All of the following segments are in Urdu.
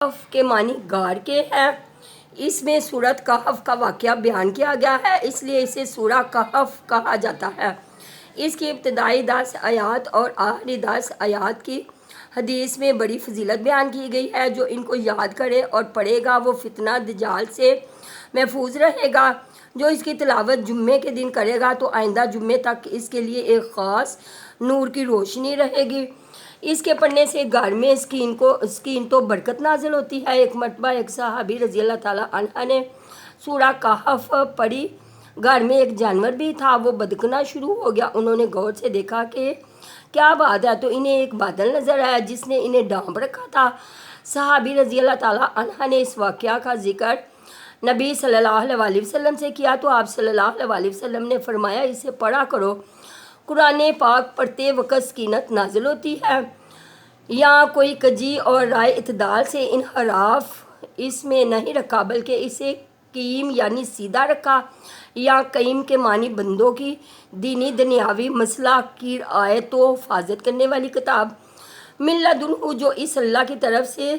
کہف کے معنی غار کے ہیں۔ اس میں سورۃ کہف کا واقعہ بیان کیا گیا ہے، اس لیے اسے سورہ کہف کہا جاتا ہے۔ اس کی ابتدائی 10 آیات اور آخری 10 آیات کی حدیث میں بڑی فضیلت بیان کی گئی ہے۔ جو ان کو یاد کرے اور پڑھے گا وہ فتنہ دجال سے محفوظ رہے گا۔ جو اس کی تلاوت جمعے کے دن کرے گا تو آئندہ جمعے تک اس کے لیے ایک خاص نور کی روشنی رہے گی۔ اس کے پڑھنے سے گھر میں سکین تو برکت نازل ہوتی ہے۔ ایک مرتبہ ایک صحابی رضی اللہ تعالیٰ عنہ نے سورہ کہف پڑھی۔ گھر میں ایک جانور بھی تھا، وہ بھٹکنا شروع ہو گیا۔ انہوں نے غور سے دیکھا کہ کیا بات ہے، تو انہیں ایک بادل نظر آیا جس نے انہیں ڈھانپ رکھا تھا۔ صحابی رضی اللہ تعالیٰ عنہ نے اس واقعہ کا ذکر نبی صلی اللہ علیہ وسلم سے کیا تو آپ صلی اللہ علیہ وسلم نے فرمایا اسے پڑھا کرو۔ قرآن پاک پڑھتے وقت سکینت نازل ہوتی ہے۔ یہاں کوئی کجی اور رائے اعتدال سے انحراف اس میں نہیں رکھا، بلکہ اسے قیم یعنی سیدھا رکھا۔ یہاں قیم کے معنی بندوں کی دینی دنیاوی مسئلہ کی رعایت و حفاظت کرنے والی کتاب من لدنہ، جو اس اللہ کی طرف سے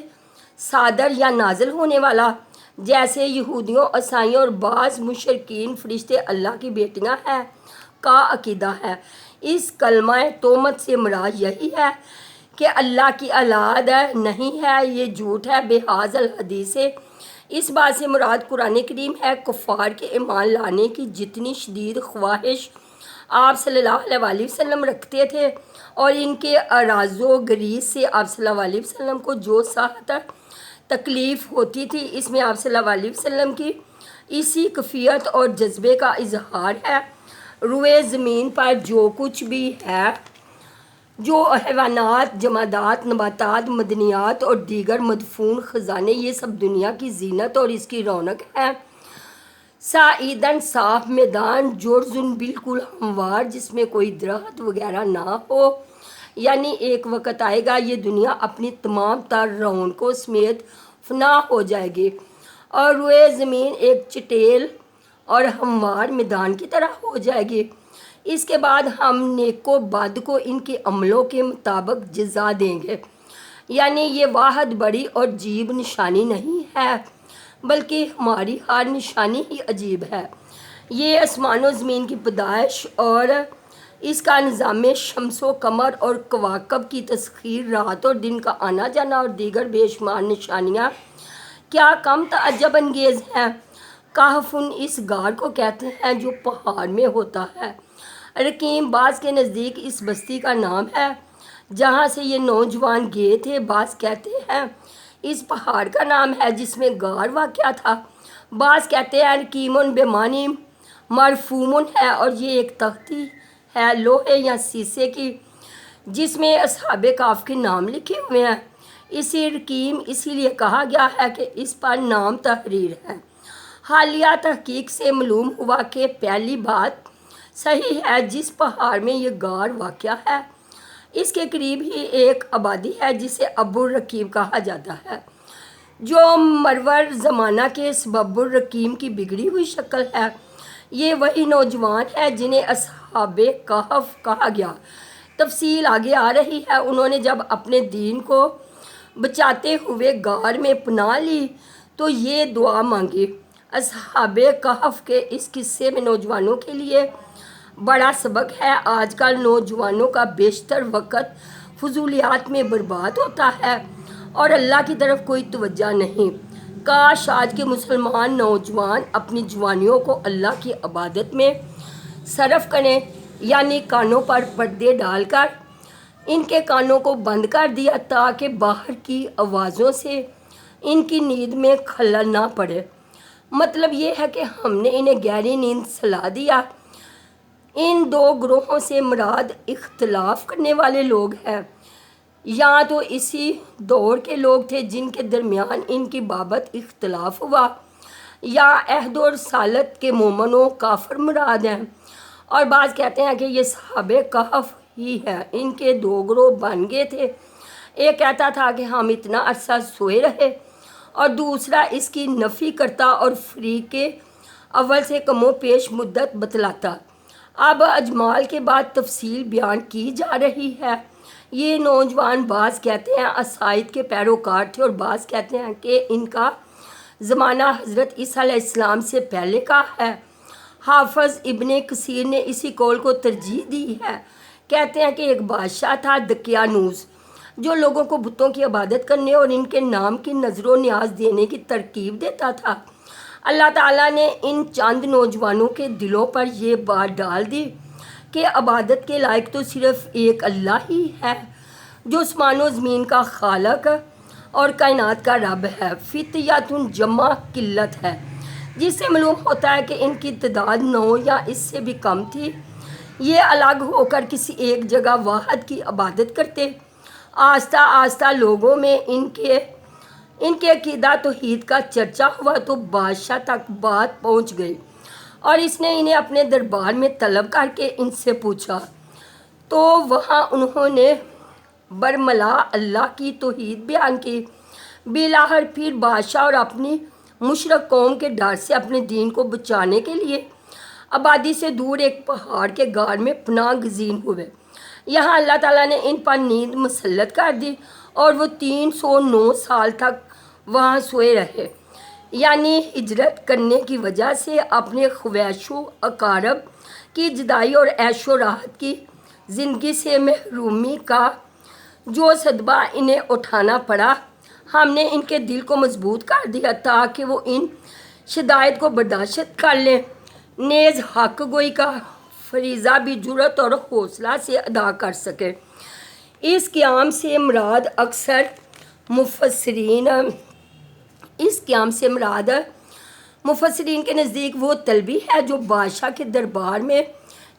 صادر یا نازل ہونے والا، جیسے یہودیوں، عیسائیوں اور بعض مشرکین فرشتے اللہ کی بیٹیاں ہیں کا عقیدہ ہے۔ اس کلمہ تہمت سے مراد یہی ہے کہ اللہ کی اولاد نہیں ہے، یہ جھوٹ ہے۔ بہذا الحدیث اس بات سے مراد قرآن کریم ہے۔ کفار کے ایمان لانے کی جتنی شدید خواہش آپ صلی اللہ علیہ وسلم رکھتے تھے اور ان کے اعراض و گریز سے آپ صلی اللہ علیہ وسلم کو جو سخت تکلیف ہوتی تھی، اس میں آپ صلی اللہ علیہ وسلم کی اسی کیفیت اور جذبے کا اظہار ہے۔ روئے زمین پر جو کچھ بھی ہے، جو حیوانات، جمادات، نباتات، معدنیات اور دیگر مدفون خزانے، یہ سب دنیا کی زینت اور اس کی رونق ہے۔ سعیدن صاف میدان، جرزن بالکل ہموار جس میں کوئی درخت وغیرہ نہ ہو، یعنی ایک وقت آئے گا یہ دنیا اپنی تمام تر رونقوں سمیت فنا ہو جائے گی اور روئے زمین ایک چٹیل اور ہموار میدان کی طرح ہو جائے گی۔ اس کے بعد ہم نیک و بد کو ان کے عملوں کے مطابق جزا دیں گے، یعنی یہ واحد بڑی اور عجیب نشانی نہیں ہے، بلکہ ہماری ہر نشانی ہی عجیب ہے۔ یہ آسمان و زمین کی پیدائش اور اس کا نظام شمس و قمر اور کواکب کی تسخیر، رات اور دن کا آنا جانا اور دیگر بے شمار نشانیاں کیا کم تعجب انگیز ہیں۔ کہفن اس غار کو کہتے ہیں جو پہاڑ میں ہوتا ہے۔ رقیم بعض کے نزدیک اس بستی کا نام ہے جہاں سے یہ نوجوان گئے تھے، بعض کہتے ہیں اس پہاڑ کا نام ہے جس میں غار واقع تھا، بعض کہتے ہیں رقیمن بمعنی مرفومن ہے اور یہ ایک تختی ہے لوہے یا سیسے کی جس میں اصحاب کہف کے نام لکھے ہوئے ہیں۔ اسے رقیم اسی لیے کہا گیا ہے کہ اس پر نام تحریر ہے۔ حالیہ تحقیق سے معلوم ہوا کہ پہلی بات صحیح ہے، جس پہاڑ میں یہ غار واقع ہے اس کے قریب ہی ایک آبادی ہے جسے ابو الرقیم کہا جاتا ہے، جو مرور زمانہ کے سبب الرقیم کی بگڑی ہوئی شکل ہے۔ یہ وہی نوجوان ہے جنہیں اصحاب کہف کہا گیا۔ تفصیل آگے آ رہی ہے۔ انہوں نے جب اپنے دین کو بچاتے ہوئے غار میں پناہ لی تو یہ دعا مانگی۔ اصحاب کہف کے اس قصے میں نوجوانوں کے لیے بڑا سبق ہے۔ آج کل نوجوانوں کا بیشتر وقت فضولیات میں برباد ہوتا ہے اور اللہ کی طرف کوئی توجہ نہیں۔ کاش آج کے مسلمان نوجوان اپنی جوانیوں کو اللہ کی عبادت میں صرف کریں، یعنی کانوں پر پردے ڈال کر ان کے کانوں کو بند کر دیا تاکہ باہر کی آوازوں سے ان کی نیند میں خلل نہ پڑے۔ مطلب یہ ہے کہ ہم نے انہیں گہری نیند سلا دیا۔ ان دو گروہوں سے مراد اختلاف کرنے والے لوگ ہیں۔ یا تو اسی دور کے لوگ تھے جن کے درمیان ان کی بابت اختلاف ہوا، یا عہد و رسالت کے مومن و کافر مراد ہیں، اور بعض کہتے ہیں کہ یہ صحاب کہف ہی ہے۔ ان کے دو گروہ بن گئے تھے، ایک کہتا تھا کہ ہم اتنا عرصہ سوئے رہے اور دوسرا اس کی نفی کرتا اور فریق اول سے کم و پیش مدت بتلاتا۔ اب اجمال کے بعد تفصیل بیان کی جا رہی ہے۔ یہ نوجوان بعض کہتے ہیں عیسائیت کے پیروکار تھے اور بعض کہتے ہیں کہ ان کا زمانہ حضرت عیسیٰ علیہ السلام سے پہلے کا ہے۔ حافظ ابن کثیر نے اسی قول کو ترجیح دی ہے۔ کہتے ہیں کہ ایک بادشاہ تھا دقیانوس، جو لوگوں کو بتوں کی عبادت کرنے اور ان کے نام کی نظر و نیاز دینے کی ترغیب دیتا تھا۔ اللہ تعالیٰ نے ان چند نوجوانوں کے دلوں پر یہ بات ڈال دی کہ عبادت کے لائق تو صرف ایک اللہ ہی ہے، جو آسمان و زمین کا خالق اور کائنات کا رب ہے۔ فتیۃ جمع قلت ہے، جس سے معلوم ہوتا ہے کہ ان کی تعداد 9 یا اس سے بھی کم تھی۔ یہ الگ ہو کر کسی ایک جگہ واحد کی عبادت کرتے۔ آہستہ آہستہ لوگوں میں ان کے عقیدہ توحید کا چرچا ہوا تو بادشاہ تک بات پہنچ گئی، اور اس نے انہیں اپنے دربار میں طلب کر کے ان سے پوچھا، تو وہاں انہوں نے برملا اللہ کی توحید بیان کی۔ بالآخر پھر بادشاہ اور اپنی مشرک قوم کے ڈر سے اپنے دین کو بچانے کے لیے آبادی سے دور ایک پہاڑ کے غار میں پناہ گزین ہوئے۔ یہاں اللہ تعالیٰ نے ان پر نیند مسلط کر دی اور وہ 309 سال تک وہاں سوئے رہے، یعنی ہجرت کرنے کی وجہ سے اپنے خواہش و اقارب کی جدائی اور عیش و راحت کی زندگی سے محرومی کا جو صدمہ انہیں اٹھانا پڑا، ہم نے ان کے دل کو مضبوط کر دیا تاکہ وہ ان شدائد کو برداشت کر لیں، نیز حق گوئی کا فریضہ بھی جرأت اور حوصلہ سے ادا کر سکے۔ اس قیام سے مراد مفسرین کے نزدیک وہ طلبی ہے جو بادشاہ کے دربار میں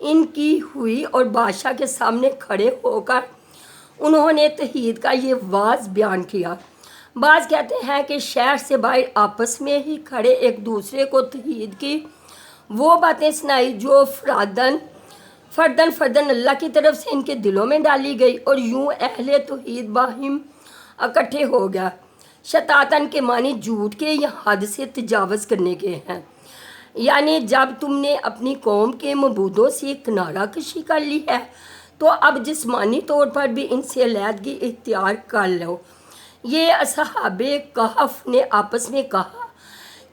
ان کی ہوئی، اور بادشاہ کے سامنے کھڑے ہو کر انہوں نے توحید کا یہ واضح بیان کیا۔ بعض کہتے ہیں کہ شہر سے باہر آپس میں ہی کھڑے ایک دوسرے کو توحید کی وہ باتیں سنائی جو فردن اللہ کی طرف سے ان کے دلوں میں ڈالی گئی، اور یوں اہل توحید باہم اکٹھے ہو گیا۔ شتاتن کے معنی جھوٹ کے یا حد سے تجاوز کرنے کے ہیں، یعنی جب تم نے اپنی قوم کے معبودوں سے کنارہ کشی کر لی ہے تو اب جسمانی طور پر بھی ان سے علیحدگی اختیار کر لو۔ یہ اصحاب کہف نے آپس میں کہا۔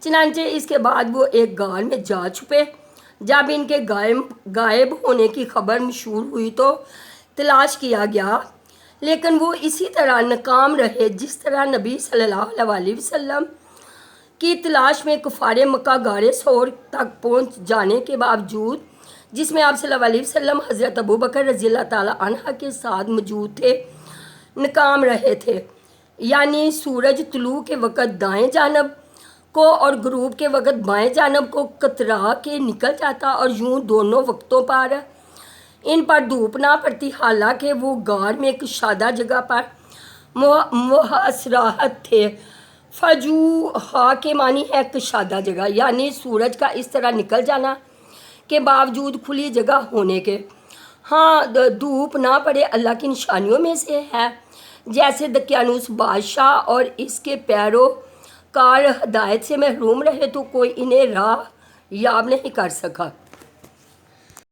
چنانچہ اس کے بعد وہ ایک غار میں جا چھپے۔ جب ان کے غائب ہونے کی خبر مشہور ہوئی تو تلاش کیا گیا، لیکن وہ اسی طرح ناکام رہے جس طرح نبی صلی اللہ علیہ وسلم کی تلاش میں کفار مکہ غار ثور تک پہنچ جانے کے باوجود، جس میں آپ صلی اللہ علیہ وسلم حضرت ابوبکر رضی اللہ تعالیٰ عنہ کے ساتھ موجود تھے، ناکام رہے تھے، یعنی سورج طلوع کے وقت دائیں جانب کو اور غروب کے وقت بائیں جانب کو کترا کے نکل جاتا، اور یوں دونوں وقتوں پر ان پر دھوپ نہ پڑتی، حالانکہ وہ غار میں کشادہ جگہ پر محاصرات تھے۔ فجوہا کے معنی ہے کشادہ جگہ، یعنی سورج کا اس طرح نکل جانا کے باوجود کھلی جگہ ہونے کے۔ ہاں، دھوپ نہ پڑے اللہ کی نشانیوں میں سے ہے۔ جیسے دقیانوس بادشاہ اور اس کے پیروکار ہدایت سے محروم رہے تو کوئی انہیں راہ یاب نہیں کر سکا۔